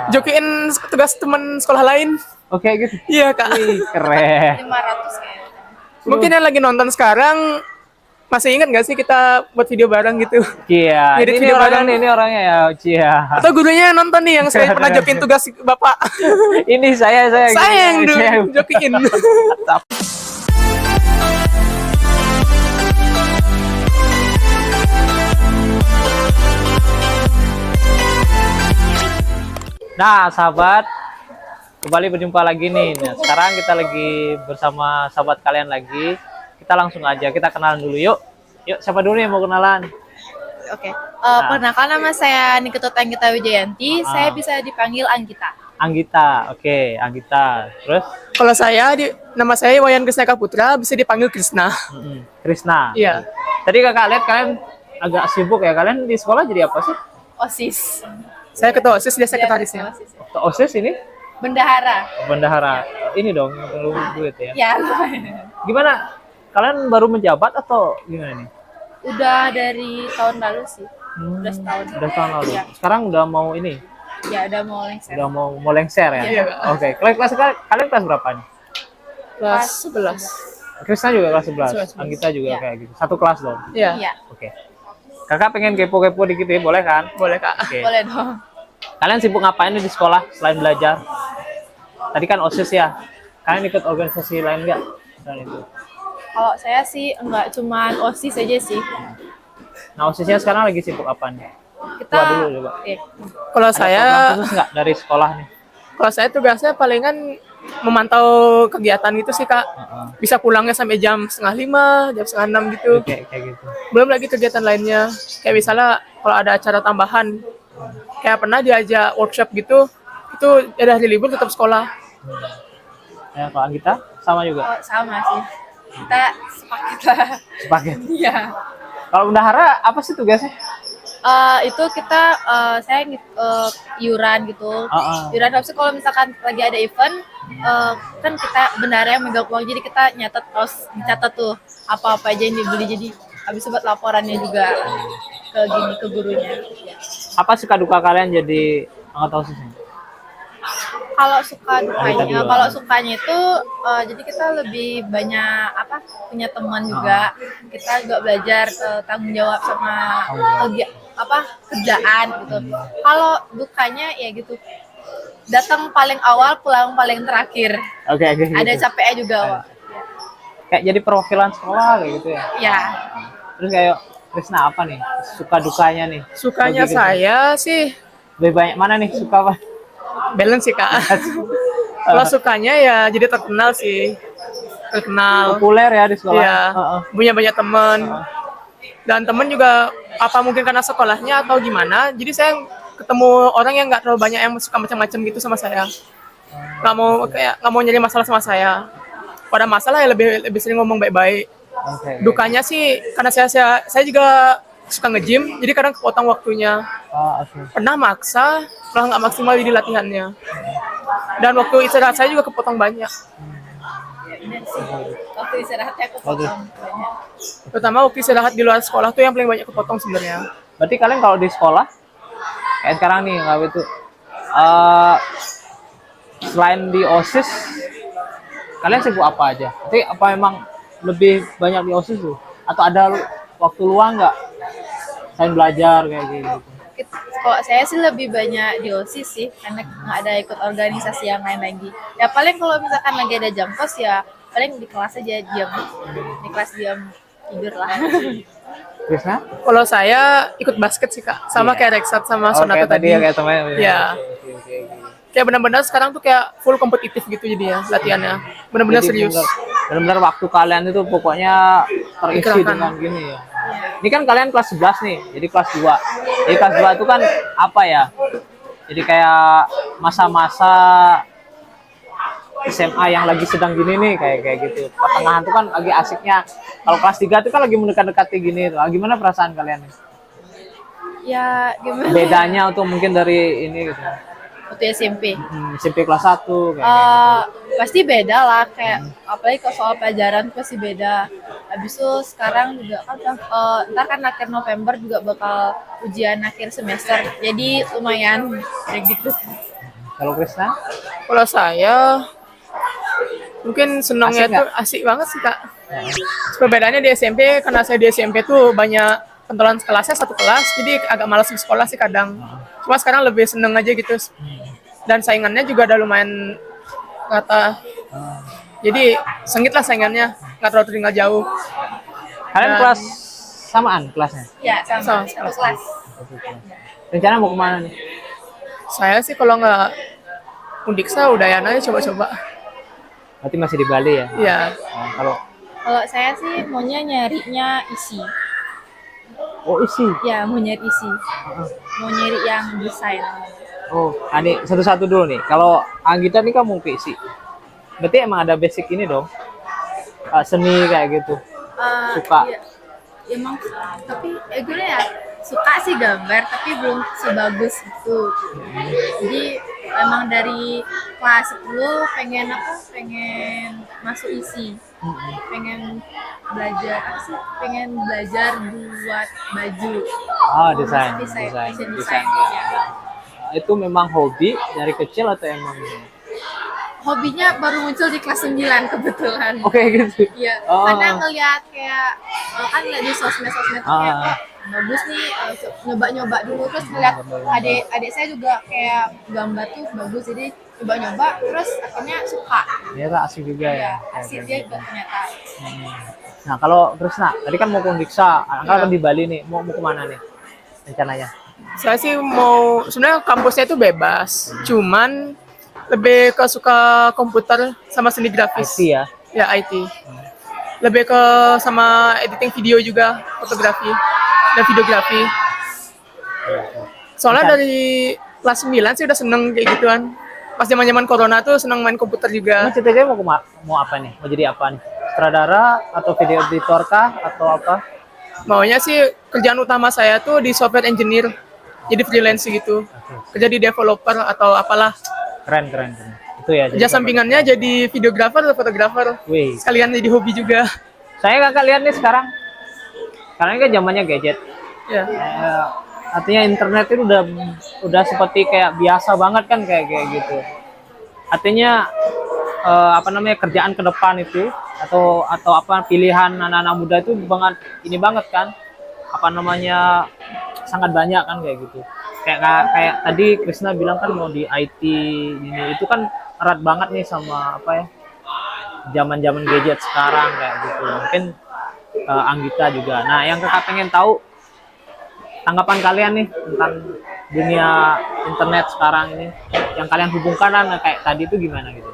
Jokiin tugas teman sekolah lain. Oke gitu. Iya kak. Wih, keren. 500 kayaknya. Mungkin yang lagi nonton sekarang masih ingat nggak sih kita buat video bareng gitu? Cia, Edit ini video orangnya bareng. nih, ini orangnya ya, Cia. Atau gurunya yang nonton nih yang saya pernah jokiin tugas bapak. Ini saya Saya yang dulu saya. jokiin. Nah, sahabat, kembali berjumpa lagi nih. Nah, sekarang kita lagi bersama sahabat kalian lagi. Kita langsung aja, kita kenalan dulu yuk. Yuk, siapa dulu yang mau kenalan? Oke. Perkenalkan nama saya Nikita Anggita Wijayanti. Saya bisa dipanggil Anggita. Anggita, oke, Anggita. Terus? Kalau saya nama saya Wayan Krisna Putra, bisa dipanggil Krisna. Krisna. Iya. Tadi kakak lihat kalian agak sibuk ya. Kalian di sekolah jadi apa sih? OSIS. Saya ketua OSIS, dia sekretarisnya. OSIS. OSIS ini? Bendahara. Bendahara. Ini dong, lu duit ya. Ya, Gimana? Kalian baru menjabat atau gimana nih? udah dari tahun lalu sih. Udah setahun. Udah tahun lalu. Iya. Sekarang udah mau ini, Ya, udah mau lengser. udah mau lengser ya. Iya. Oke. Kalian kelas berapa nih? Kelas 11. Krisna juga kelas 11. 11. Anggita juga Iya. kayak gitu. Satu kelas dong. Iya. Iya. Oke. Kakak pengen kepo-kepo dikit ya, boleh kan? Boleh kak. Oke. Boleh dong. Kalian sibuk ngapain nih di sekolah selain belajar? Tadi kan OSIS ya. Kalian ikut organisasi lain nggak? Selain itu. Kalau saya sih enggak cuman OSIS aja sih. Nah, OSISnya sekarang lagi sibuk apa nih? Kita Coba dulu, coba. Oke. Kalau Ada saya, program khusus nggak dari sekolah nih? kalau saya tugasnya palingan memantau kegiatan gitu sih kak. Bisa pulangnya sampai jam 4:30, jam 5:30 gitu. Kayak gitu. Belum lagi kegiatan lainnya. Kayak misalnya kalau ada acara tambahan, kayak pernah diajak workshop gitu, itu ada hari libur tetap sekolah. Ya, kalau Anggita sama juga. Oh, sama sih. Kita sepakat lah. Sepaket. Iya. Kalau bendahara apa sih tugasnya? Itu kita saya iuran gitu. Iuran habis itu kalau misalkan lagi ada event kan kita bendahara yang megang uang, jadi kita nyatet, harus dicatat tuh apa-apa aja yang dibeli, jadi habis itu buat laporannya juga ke gurunya. Apa suka duka kalian jadi anggota OSIS ini? Kalau suka dukanya, dulu. kalau sukanya itu jadi kita lebih banyak punya teman juga. Kita juga belajar tanggung jawab sama kerjaan gitu. Kalau dukanya ya gitu, datang paling awal, pulang paling terakhir. Oke. Ada capeknya juga, Wak. Kayak jadi perwakilan sekolah kayak gitu ya. Ya. Terus kayak Krisna apa nih? Suka dukanya nih? Sukanya Bagi- saya sih Lebih banyak mana nih suka apa? balance sih kak. Kalau sukanya ya jadi terkenal sih. Terkenal. Populer ya di sekolah. Iya. Punya banyak teman. Dan teman juga apa mungkin karena sekolahnya atau gimana. Jadi saya ketemu orang yang nggak terlalu banyak yang suka macam-macam gitu sama saya. Nggak mau nyari masalah sama saya. Pada masalah ya lebih sering ngomong baik-baik. Oke. Dukanya sih karena saya juga suka nge-gym, jadi kadang kepotong waktunya. Oke. Pernah maksa, malah nggak maksimal di latihannya. Dan waktu istirahat saya juga kepotong banyak. Waktu istirahatnya aku potong banyak. Terutama waktu istirahat di luar sekolah tuh yang paling banyak kepotong sebenarnya. Berarti kalian kalau di sekolah kayak sekarang nih nggak itu selain di OSIS kalian sibuk apa aja? Tapi apa emang lebih banyak di OSIS tuh? Atau ada waktu luang nggak selain belajar kayak gitu? Kalau saya sih lebih banyak di OSIS sih, karena nggak ada ikut organisasi yang lain lagi. Ya paling kalau misalkan lagi ada jam kos ya paling di kelas aja diam, di kelas diam tidur lah. Krisna? Kalau saya ikut basket sih kak, sama kayak Rexat sama Sonata kayak tadi. ya kayak temannya. Iya. Kayak benar-benar sekarang tuh kayak full kompetitif gitu jadi ya latihannya. Benar-benar Jadi serius. benar-benar waktu kalian itu pokoknya terisi Dikerahkan. dengan gini ya. Ini kan kalian kelas 11 nih, jadi kelas 2. Jadi kelas 2 itu kan apa ya? Jadi kayak masa-masa SMA yang lagi sedang gini nih kayak gitu. Pertengahan tuh kan lagi asiknya. Kalau kelas 3 itu kan lagi mendekat-dekati gini tuh. Gimana perasaan kalian nih? Ya gimana? Bedanya tuh mungkin dari ini gitu. Waktu SMP. SMP kelas 1 kayak gitu. Pasti beda lah, kayak apalagi kalau soal pelajaran pasti beda. Habis itu sekarang juga kan ntar kan akhir November juga bakal ujian akhir semester, jadi lumayan kayak gitu. Kalau Krisna? Kalau saya mungkin senangnya Asik tuh asik banget sih Kak. Perbedaannya di SMP, karena saya di SMP tuh banyak pentolan kelasnya satu kelas, jadi agak malas di sekolah sih kadang. Cuma sekarang lebih seneng aja gitu. Dan saingannya juga udah lumayan rata. Jadi sengit lah saingannya, nggak terlalu tinggal jauh. Kalian Dan- kelas samaan kelasnya? Ya, sama Sama. satu kelas. Rencana mau kemana nih? Saya sih kalau nggak Undiksa, Udayana aja coba-coba. Berarti masih di Bali ya? Iya. Kalau Kalau saya sih maunya nyarinya isi. isi. Ya, mau nyari isi. Mau nyari yang desain. Oh, adik satu-satu dulu nih. Kalau Anggita nih kamu ke isi. Berarti emang ada basic ini dong. Seni kayak gitu. Suka. Iya. Emang tapi gue ya suka sih gambar tapi belum sebagus itu. Jadi emang dari kelas 10 pengen masuk isi. Pengen belajar apa sih? Pengen belajar buat baju. Oh, desain. Desain. Ya. Itu memang hobi dari kecil atau emang? Hobinya baru muncul di kelas 9 kebetulan. Oke gitu. Iya, Oh. karena ngelihat kayak kan lihat di sosmed tuh kayak Ah. bagus nih, nyoba-nyoba dulu terus ngeliat adik saya juga kayak gambar tuh bagus, jadi nyoba-nyoba terus akhirnya suka. Ternyata asik juga ya. Ya, asik dia juga ternyata. Nah, kalau Krisna, tadi kan mau ke Undiksa, kan di Bali nih, mau kemana nih rencananya? Saya sih mau, sebenarnya kampusnya itu bebas, cuman lebih ke suka komputer sama seni grafis. IT ya? Ya, IT. Lebih ke sama editing video juga, fotografi dan videografi. Soalnya dari kelas 9 sih udah seneng kayak gituan. Pas zaman-zaman corona tuh seneng main komputer juga. Kamu cita-citanya mau apa nih? Mau jadi apa nih? Sutradara atau video editor kah atau apa? Maunya sih kerjaan utama saya tuh di software engineer. Jadi freelance gitu. Kerja di developer atau apalah. Keren. Itu ya. Kerja sampingannya jadi videografer atau fotografer. Wih, Sekalian jadi hobi juga. saya kakak lihat nih sekarang. Sekarang ini kan zamannya gadget. Ya. Artinya internet itu udah seperti kayak biasa banget kan kayak gitu. Artinya apa namanya kerjaan ke depan itu atau apa pilihan anak-anak muda itu ini banget kan apa namanya sangat banyak kan kayak gitu. Kayak tadi Krisna bilang kan mau di IT ini itu kan erat banget nih sama apa ya zaman-zaman gadget sekarang kayak gitu. Mungkin Anggita juga. Nah, yang kakak pengen tahu tanggapan kalian nih tentang dunia internet sekarang ini yang kalian hubungkan kayak tadi itu gimana gitu?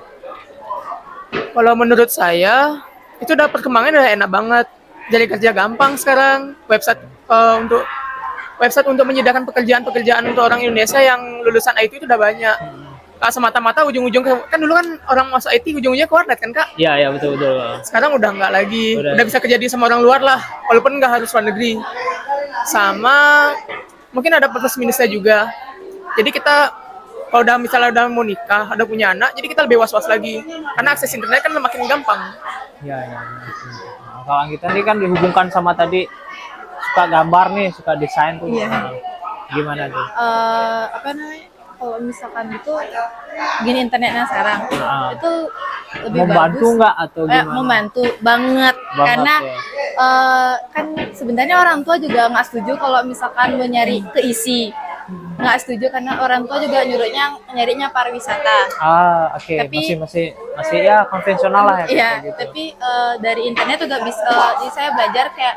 Kalau menurut saya itu udah perkembangannya udah enak banget. Jadi kerja gampang sekarang. Website untuk menyediakan pekerjaan untuk orang Indonesia yang lulusan IT itu udah banyak. Nggak semata-mata ujung-ujung kan dulu kan orang masuk IT ujung-ujungnya ke warnet kan Kak? Iya betul. Sekarang udah nggak lagi. Udah. Udah bisa kerja di sama orang luar lah, walaupun nggak harus luar negeri. Sama mungkin ada plus minusnya juga. Jadi kita kalau misalnya udah mau nikah, udah punya anak, jadi kita lebih was-was lagi. Karena akses internet kan makin gampang. Iya. Nah, kalau kita ini kan dihubungkan sama tadi suka gambar nih, suka desain tuh. Iya. Gimana tuh? Apa namanya? Kalau misalkan itu gini internetnya sekarang itu lebih Membantu bagus. nggak atau gimana? Membantu banget Banget, karena ya. kan sebenarnya orang tua juga nggak setuju kalau misalkan mau nyari ke isi, nggak setuju karena orang tua juga nyarinya pariwisata. Oke. Tapi- Masih ya konvensional lah ya. Iya, kayak gitu. tapi dari internet juga bisa. Jadi saya belajar kayak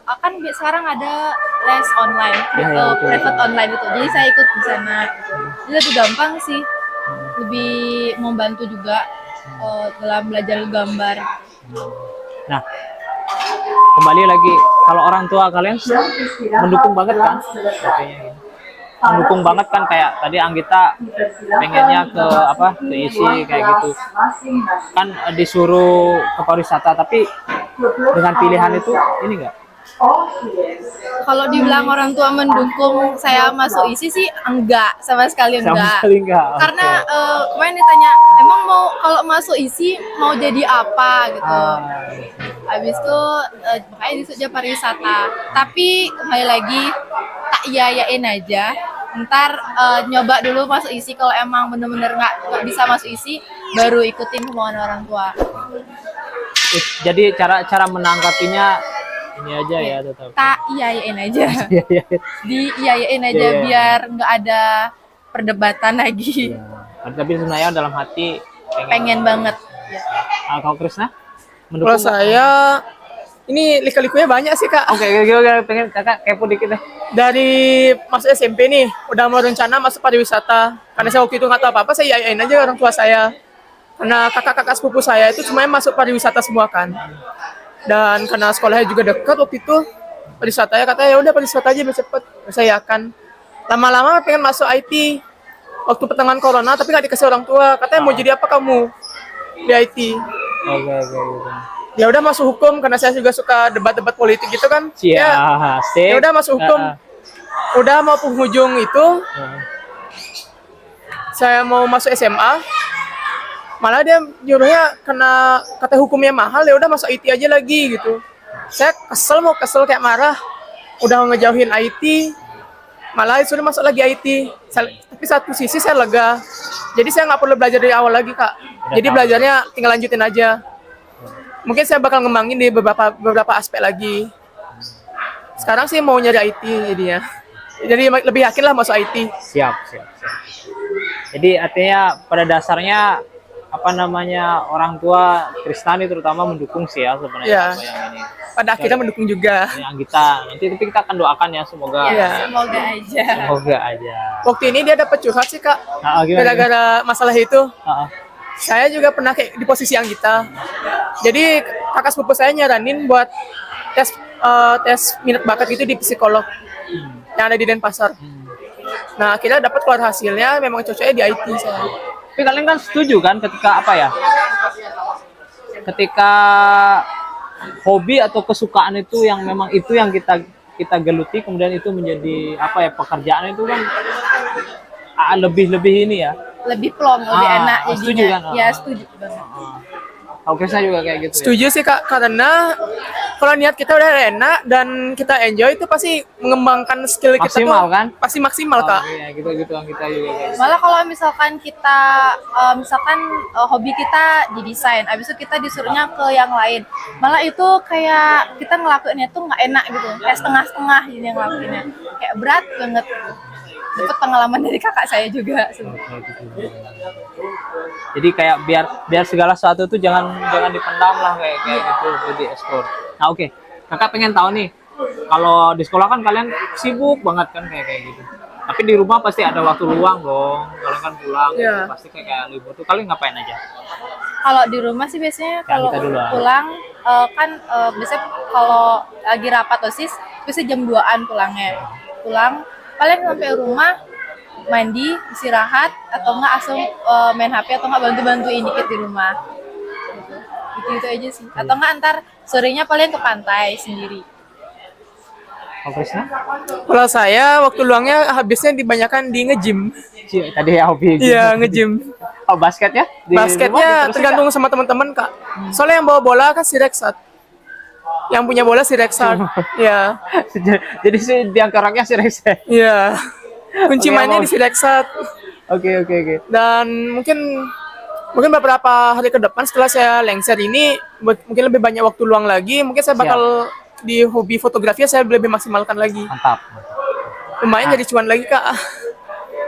kan sekarang ada les online, Iya, betul. private online gitu. Jadi saya ikut di sana. Jadi lebih gampang sih, lebih membantu juga dalam belajar gambar. Nah, kembali lagi kalau orang tua kalian mendukung banget kan? Kayaknya gitu. Mendukung banget kan kayak tadi Anggita pengennya ke isi kayak gitu. Kan disuruh ke pariwisata tapi dengan pilihan itu ini enggak? Kalau dibilang orang tua mendukung saya masuk isi sih enggak, sama sekali Sama enggak. sekali enggak. Oke. Karena kemarin ditanya, emang mau kalau masuk isi mau jadi apa gitu. Habis itu makanya di Jogja pariwisata. Tapi kembali lagi tak iyain aja. Ntar nyoba dulu masuk isi, kalau emang bener-bener nggak bisa masuk isi, baru ikutin kemauan orang tua. Jadi cara menanggapinya ini aja ya tetap. Tak iyain aja. Iya, iya. Diiyain aja Iya, iya. biar nggak ada perdebatan lagi. Tapi sebenarnya dalam hati Pengen banget. Ya. Kalau Krisna Kalau mendukung nggak? saya ini lika-likunya banyak sih kak. Oke, pengen kakak kepo dikit deh. Dari masuk SMP nih, udah mau rencana masuk pariwisata. Karena saya waktu itu nggak tahu apa-apa, saya iyain aja orang tua saya. Karena kakak-kakak sepupu saya itu semuanya masuk pariwisata semua kan. Dan karena sekolahnya juga dekat waktu itu, pariwisatanya katanya ya udah pariwisata aja biar cepet. Saya akan lama-lama pengen masuk IT. Waktu pertengahan corona, tapi nggak dikasih orang tua. Katanya mau jadi apa kamu di IT? Oke. Ya udah masuk hukum karena saya juga suka debat-debat politik gitu kan. Cia, Ya udah masuk hukum. Udah mau penghujung itu, saya mau masuk SMA. Malah dia nyuruhnya karena kata hukumnya mahal, ya udah masuk IT aja lagi gitu. Saya kesel kayak marah. Udah ngejauhin IT, malah sudah masuk lagi IT. Tapi satu sisi saya lega. Jadi saya nggak perlu belajar dari awal lagi kak. Jadi belajarnya tinggal lanjutin aja. Mungkin saya bakal ngembangin di beberapa aspek lagi. Sekarang sih mau nyari IT jadinya. Jadi lebih yakin lah masuk IT. Siap. Jadi artinya pada dasarnya apa namanya orang tua Kristani terutama mendukung sih ya sebenarnya Iya. apa yang ini. Pada akhirnya mendukung juga. Yang kita nanti tapi kita akan doakan ya semoga Iya. Semoga aja. semoga aja. Waktu ini dia dapat curhat sih kak. Gimana? Gara-gara masalah itu. Ah, Saya juga pernah kayak di posisi yang kita. Jadi kakak sepupu saya nyaranin buat tes minat bakat gitu di psikolog yang ada di Denpasar. Nah akhirnya dapat keluar hasilnya memang cocoknya di IT saya. Tapi kalian kan setuju kan ketika apa ya? Ketika hobi atau kesukaan itu yang memang itu yang kita geluti kemudian itu menjadi apa ya pekerjaan itu kan lebih ini ya. Lebih plong, lebih enak jadinya. Setuju kan? Ya setuju banget. Oke, saya juga kayak gitu. Setuju sih kak, karena kalau niat kita udah enak dan kita enjoy itu pasti mengembangkan skill kita Maksimal, tuh kan? pasti maksimal kak. Iya, gitu yang kita juga kayak gitu. Malah kalau misalkan kita hobi kita di desain, abis itu kita disuruhnya ke yang lain, malah itu kayak kita ngelakuinnya tuh nggak enak gitu, kayak setengah-setengah jadi yang ngelakuinnya, kayak berat banget. Dapat pengalaman dari kakak saya juga. Jadi kayak biar segala sesuatu itu jangan dipendam lah kayak gitu, jadi ekspor. Nah oke, kakak pengen tahu nih, kalau di sekolah kan kalian sibuk banget kan kayak gitu. Tapi di rumah pasti ada waktu luang dong. Kalian kan pulang, Iya. pasti kayak libur tuh kalian ngapain aja? Kalau di rumah sih biasanya kalau kita dulu, pulang kan biasanya kalau lagi rapat OSIS biasanya jam 2-an pulangnya. Pulang paling sampai rumah mandi, istirahat atau enggak langsung main HP atau enggak bantu-bantuin dikit di rumah. Gitu aja sih. Atau enggak antar sorenya paling ke pantai sendiri. Oh, Krisna? Kalau saya waktu luangnya habisnya dibanyakan di nge-gym. Tadi ya hobi. Iya nge-gym. Oh basket ya? Di rumah Basketnya diterusin tergantung sama teman-teman kak. Soalnya yang bawa bola kan si Rexat. Yang punya bola si Rexat. Iya. nggak? Jadi sih yang orangnya si Reza. Iya. Kunci Oke, mainnya Bang. di si Rexat. Oke. Dan mungkin beberapa hari ke depan setelah saya lengser ini mungkin lebih banyak waktu luang lagi, mungkin saya bakal di hobi fotografi saya lebih maksimalkan lagi. Mantap. Lumayan jadi cuan lagi kak.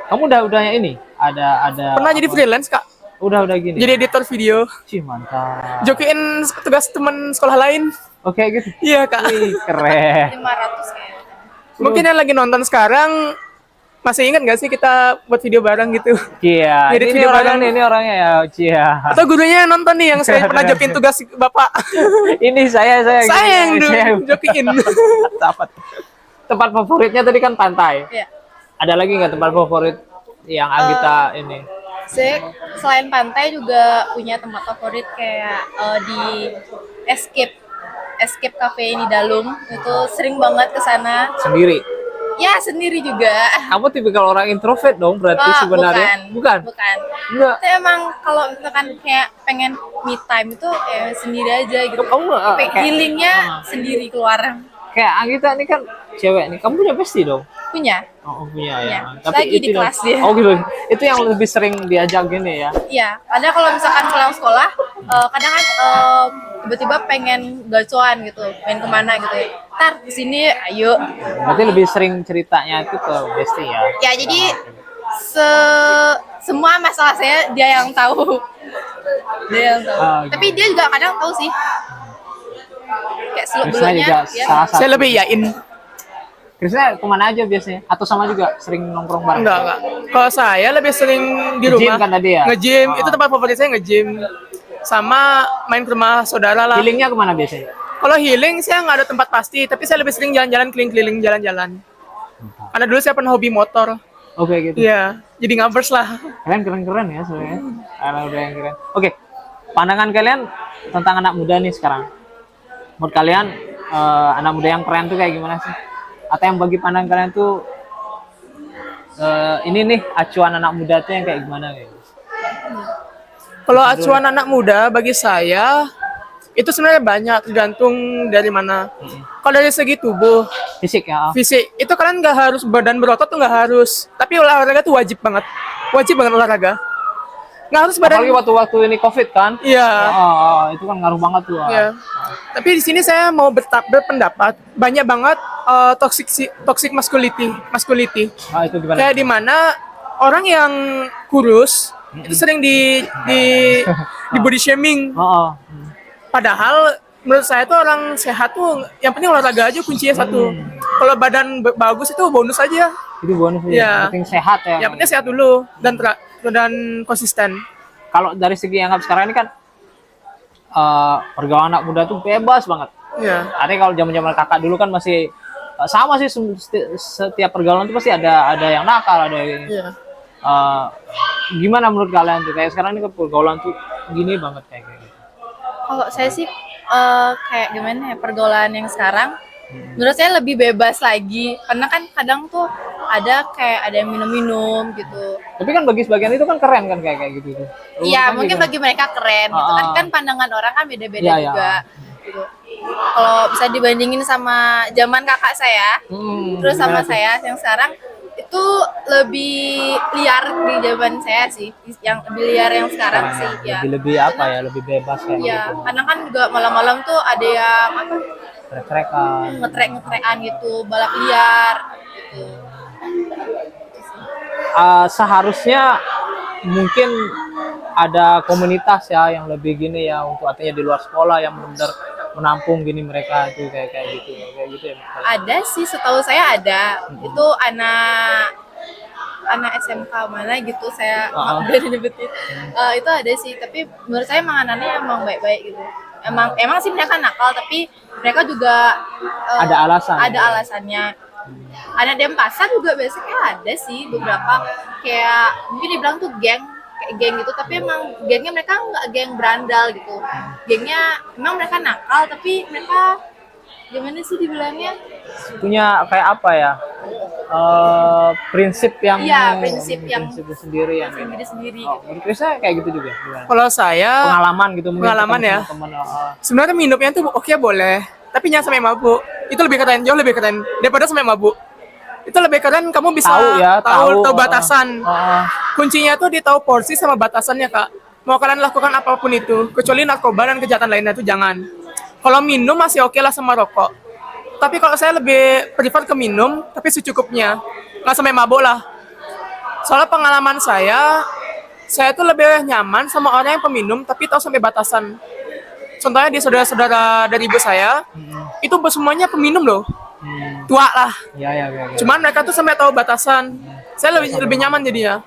Kamu udah ini? Ada Pernah jadi freelance kak, Udah gini. jadi editor video, Cih, mantap. jokiin tugas teman sekolah lain. Oke gitu. Iya kak. Wih, keren. 500 kayaknya. Mungkin yang lagi nonton sekarang masih ingat nggak sih kita buat video bareng gitu? Cia. Edit Ini video orangnya bareng. nih, ini orangnya ya. Cia. Atau gurunya yang nonton nih yang saya pernah jokiin tugas bapak. Ini saya Saya yang dulu jokiin. Tempat favoritnya tadi kan pantai. Iya. Ada lagi nggak tempat favorit yang Agita ini? Saya selain pantai juga punya tempat favorit kayak di Escape Cafe di Dalung, itu sering banget ke sana. Sendiri. Ya sendiri juga. Kamu tipikal orang introvert dong berarti Oh, sebenarnya? bukan. Enggak. Itu emang kalau misalkan kayak pengen me time itu ya sendiri aja gitu. Kamu Kayak healingnya sendiri keluar. kayak Anggita ini kan cewek nih. Kamu punya bestie dong? Punya. Oh, punya ya. Punya. Tapi Lagi di itu kelas dia. Oh gitu. Itu yang lebih sering diajak gini ya. Iya, ada kalau misalkan pulang sekolah, kadang kan tiba-tiba pengen gacoan gitu, pengen kemana gitu. Ntar kesini, ayo. Berarti lebih sering ceritanya itu ke bestie ya. Ya jadi semua masalah saya dia yang tahu. Dia yang tahu. Gitu. Tapi dia juga kadang tahu sih. Kayak Krisna sebelumnya juga ya. salah satu. Saya lebih yain. Krisna kemana aja biasanya? Atau sama juga sering nongkrong bareng? Enggak. Kalau saya lebih sering di Nge-gym rumah. kan tadi ya? Nge-gym, Oh. itu tempat favorit saya nge-gym. Sama main ke rumah saudara lah. Healingnya kemana biasanya? Kalau healing saya nggak ada tempat pasti, tapi saya lebih sering jalan-jalan keliling-keliling jalan-jalan. Karena dulu saya pernah hobi motor. Oke gitu. Iya, jadi ngabers lah. Kalian keren-keren ya sebenarnya. Kalian udah yang keren. Oke, pandangan kalian tentang anak muda nih sekarang. Menurut kalian anak muda yang keren tuh kayak gimana sih? Atau yang bagi pandangan kalian tuh ini nih acuan anak muda tuh yang kayak gimana gitu? Kalau acuan anak muda bagi saya itu sebenarnya banyak, tergantung dari mana. Kalau dari segi tubuh, Fisik ya. fisik itu kalian nggak harus badan berotot tuh nggak harus, tapi olahraga tuh wajib banget olahraga. Nggak harus badan. Apalagi waktu-waktu ini COVID kan? Iya. Itu kan ngaruh banget tuh. Iya. Tapi di sini saya mau berpendapat banyak banget toxic masculinity. Itu gimana? Kayak di mana orang yang kurus itu sering di body shaming. Padahal menurut saya tuh orang sehat tuh yang penting olahraga aja kuncinya satu. Kalau badan bagus itu bonus aja. Itu bonus ya. Iya. Penting sehat ya. Yang penting sehat dulu dan konsisten. Kalau dari segi anggap sekarang ini kan pergaulan anak muda tuh bebas banget. Iya. Ada kalau zaman-zaman kakak dulu kan masih sama sih, setiap pergaulan tuh pasti ada yang nakal, ada yang Iya. gimana menurut kalian tuh kayak sekarang ini kan pergaulan tuh gini banget kayak gitu. Kalau saya sih kayak gimana ya pergaulan yang sekarang menurut saya lebih bebas lagi karena kan kadang tuh ada yang minum-minum gitu. Tapi kan bagi sebagian itu kan keren kan kayak gitu tuh. Iya Kan mungkin gitu. bagi mereka keren gitu kan pandangan orang kan beda-beda Iya, iya. juga. Gitu. Kalau bisa dibandingin sama zaman kakak saya, terus sama gimana tuh? saya yang sekarang itu lebih liar di zaman saya sih, yang lebih liar yang sekarang sih ya. Lebih apa ya, lebih bebas kayak Iya, gitu. kadang kan juga malam-malam tuh ada yang apa Trek-trekan. ngetrek-ngetrekan gitu, balap liar gitu. Seharusnya mungkin ada komunitas ya yang lebih gini ya untuk artinya di luar sekolah yang benar-benar menampung gini mereka itu kayak gitu ya. Ada sih, setahu saya ada. Itu anak SMK mana gitu, saya nggak berani nyebutin. Itu ada sih, tapi menurut saya emang anaknya emang baik-baik gitu. Emang sih mereka nakal, tapi mereka juga Ada alasan. Ada alasannya. Anak Denpasar juga biasanya ada sih beberapa, kayak mungkin dibilang tuh kayak geng gitu, tapi emang gengnya mereka nggak geng berandal gitu. Gengnya emang mereka nakal, tapi mereka gimana sih dibilangnya? Punya kayak apa ya? Prinsip yang Iya, prinsip yang sendiri yang sendiri-sendiri. menurut Krisna kayak gitu juga. Gimana? Kalau saya Pengalaman gitu mungkin Pengalaman ketemu ya. sama teman, sebenarnya minumnya tuh oke boleh, tapi jangan sampai mabuk. Itu lebih keren, jauh lebih keren daripada sampai mabuk. Itu lebih keren, kamu bisa tahu batasan. Kuncinya tuh di tahu porsi sama batasannya, Kak. Mau kalian lakukan apapun itu, kecuali narkoba dan kejahatan lainnya itu jangan. Kalau minum masih oke lah sama rokok. Tapi kalau saya lebih prefer ke minum, tapi secukupnya. Nggak sampai mabuk lah. Soalnya pengalaman saya tuh lebih nyaman sama orang yang peminum, tapi tahu sampai batasan. Contohnya di saudara-saudara dari ibu saya, itu semuanya peminum loh. Tua lah. Ya. Cuman mereka tuh sampai tahu batasan. Saya lebih nyaman jadinya.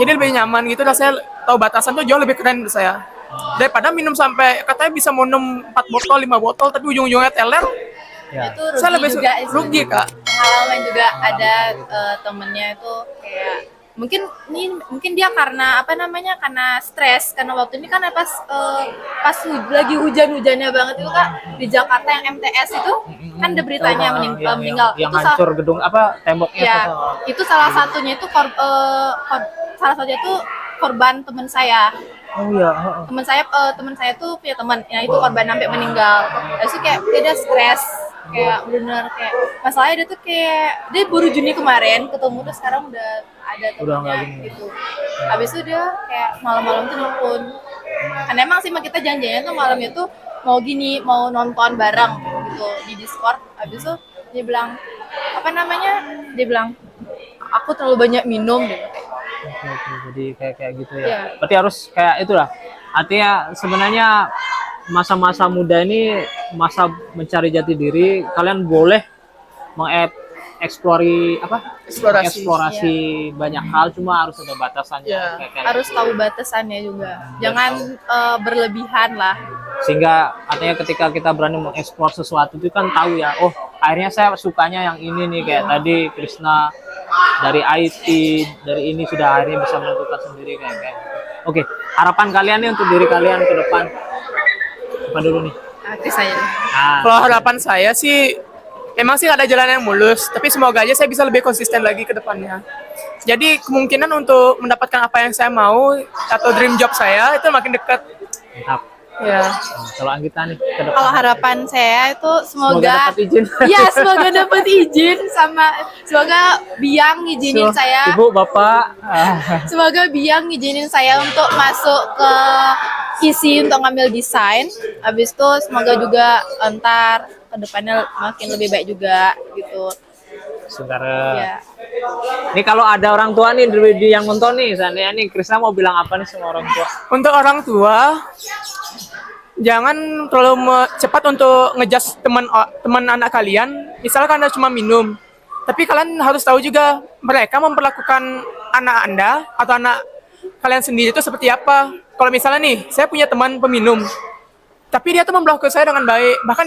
Jadi lebih nyaman gitu, dan saya tahu batasan tuh jauh lebih keren menurut saya. Daripada minum sampai katanya bisa minum 4 botol, 5 botol, tapi ujung-ujungnya teler. Ya. Itu rugi Saya lebih juga rugi, Kak. pengalaman juga ada temennya itu kayak mungkin dia karena apa namanya, karena stres, karena waktu ini kan pas lagi hujan-hujannya banget itu Kak, di Jakarta yang MTS itu kan ada beritanya meninggal. yang Itu hancur gedung apa temboknya ya, tuh. itu salah satunya itu salah satunya itu korban teman saya. Oh iya, Teman saya tuh punya teman, ya itu korban sampai meninggal. Terus kayak dia stres, kayak bener kayak masalahnya dia tuh kayak dia baru Juni kemarin ketemu, terus sekarang udah ada Udah nggak temennya gini. gitu. Habis itu dia kayak malam-malam tuh nelfon. Kan emang sih kita janjinya tuh malamnya tuh mau nonton bareng gitu di Discord. Habis itu dia bilang apa namanya? Dia bilang aku terlalu banyak minum gitu. Oke. Jadi kayak gitu ya. Iya. Berarti harus kayak itulah. Artinya sebenarnya masa-masa muda ini masa mencari jati diri. Kalian boleh eksplorasi banyak hal, cuma harus ada batasannya. Ya, Kayak harus gitu. tahu batasannya juga. Jangan berlebihan lah. Sehingga artinya ketika kita berani mengeksplor sesuatu itu kan tahu ya, oh akhirnya saya sukanya yang ini nih, kayak tadi Krisna dari IT, dari ini sudah akhirnya bisa menentukan sendiri kayak gitu. Oke, harapan kalian nih untuk diri kalian ke depan apa dulu nih? Oke saya. Kalau harapan saya sih, emang sih ada jalan yang mulus, tapi semoga aja saya bisa lebih konsisten lagi ke depannya. Jadi kemungkinan untuk mendapatkan apa yang saya mau atau dream job saya itu makin dekat. Mantap. Ya. Kalau Anggita nih ke depan. Kalau harapan saya itu Semoga semoga dapat izin. ya semoga dapat izin, sama semoga Biang ngizinin So, saya. Ibu, Bapak. Semoga Biang ngizinin saya untuk masuk ke ISI untuk ngambil desain. Habis itu semoga juga ntar kedepannya makin lebih baik juga gitu. Sebentar. Ya. Ini kalau ada orang tua nih di yang nonton nih, seandainya nih Krisna mau bilang apa nih sama orang tua? Untuk orang tua, jangan terlalu cepat untuk ngejudge teman anak kalian. Misalkan Anda cuma minum, tapi kalian harus tahu juga mereka memperlakukan anak Anda atau anak kalian sendiri itu seperti apa. Kalau misalnya nih, saya punya teman peminum, tapi dia tuh memperlakukan saya dengan baik. Bahkan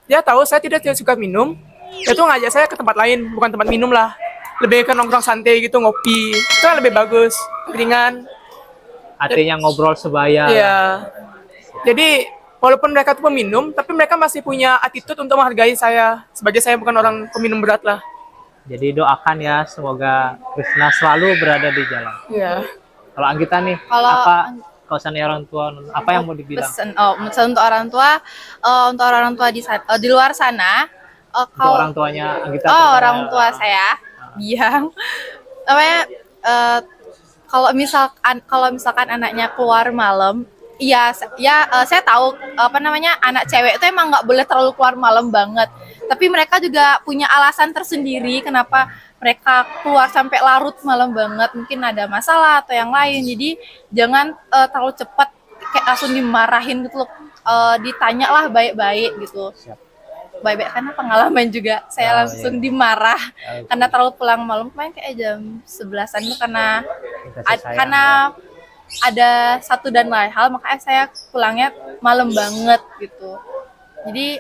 dia tahu saya tidak suka minum, dia tuh ngajak saya ke tempat lain, bukan tempat minum lah. Lebih ke nongkrong santai gitu, ngopi. Itu kan lebih bagus, ringan. Artinya ngobrol sebaya. Iya. Jadi walaupun mereka tuh peminum, tapi mereka masih punya attitude untuk menghargai saya. Sebagai saya bukan orang peminum berat lah. Jadi doakan ya, semoga Krisna selalu berada di jalan. Iya. Kalau Anggita nih, Kalau apa kesannya orang tua, apa yang mau dibilang? Pesan untuk orang tua di luar sana. Untuk orang tuanya Anggita. Orang tua saya, Biang. Namanya kalau misalkan anaknya keluar malam, saya tahu apa namanya, anak cewek itu emang nggak boleh terlalu keluar malam banget. Tapi mereka juga punya alasan tersendiri kenapa mereka keluar sampai larut malam banget. Mungkin ada masalah atau yang lain. Jadi jangan terlalu cepat kayak langsung dimarahin gitu loh. Ditanyalah baik-baik gitu. Siap. Baik-baik karena pengalaman juga saya langsung dimarah karena terlalu pulang malam, kemarin kayak jam 11-an itu karena ada satu dan lain hal, makanya saya pulangnya malam banget gitu. Jadi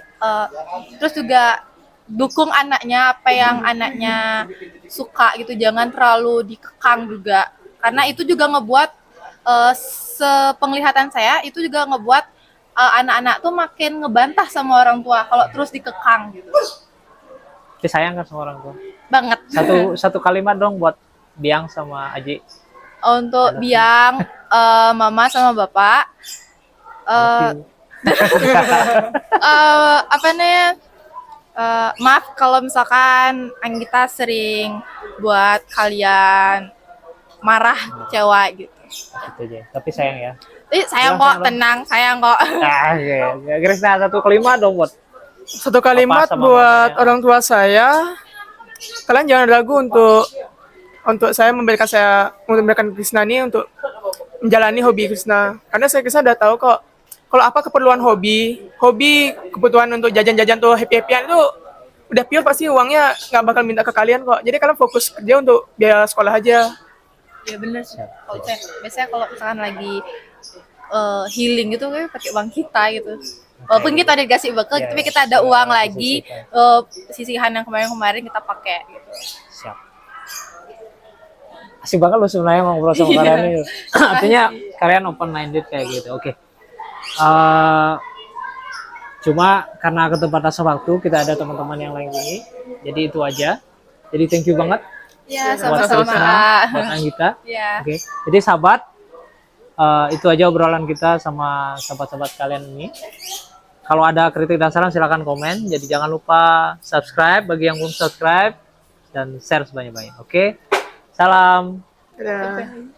terus juga dukung anaknya, apa yang anaknya suka gitu, jangan terlalu dikekang juga, karena itu juga ngebuat sepenglihatan saya itu juga ngebuat anak-anak tuh makin ngebantah sama orang tua kalau terus dikekang gitu. Tapi sayang kan sama orang tua. Banget. Satu kalimat dong buat Biang sama Aji. Untuk Biang, Mama sama Bapak, apa namanya? Maaf kalau misalkan Anggita sering buat kalian marah, kecewa gitu. Gitu aja. Tapi sayang ya. Sayang kok, tenang, sayang kok. Oke. Krisna, satu kalimat dong buat Satu kalimat sama buat mamanya. orang tua saya, kalian jangan ragu untuk saya memberikan Krisna ini untuk menjalani hobi Krisna. Karena saya Krisna udah tahu kok kalau apa keperluan hobi kebutuhan untuk jajan-jajan tuh happy-happyan itu udah pure, pasti uangnya nggak bakal minta ke kalian kok. Jadi kalian fokus kerja untuk biaya sekolah aja. Ya bener sih. Biasanya kalau misalkan lagi healing gitu kayak pakai uang kita gitu. Walaupun kita udah dikasih bekal, tapi kita ada uang lagi, sisihan yang kemarin kita pakai gitu. Siap. Asik banget lo sebenarnya ngobrol sama kalian ini. Artinya kalian open minded kayak gitu. Oke. Cuma karena keterbatasan waktu kita ada teman-teman yang lain ini. Jadi itu aja. Jadi thank you banget Ya, buat sama-sama. Krisna, buat Anggita. Ya. Oke. Jadi sahabat, itu aja obrolan kita sama sahabat-sahabat kalian ini. Kalau ada kritik dan saran silahkan komen. Jadi jangan lupa subscribe bagi yang belum subscribe dan share sebanyak-banyak. Oke. Salam. Dadah.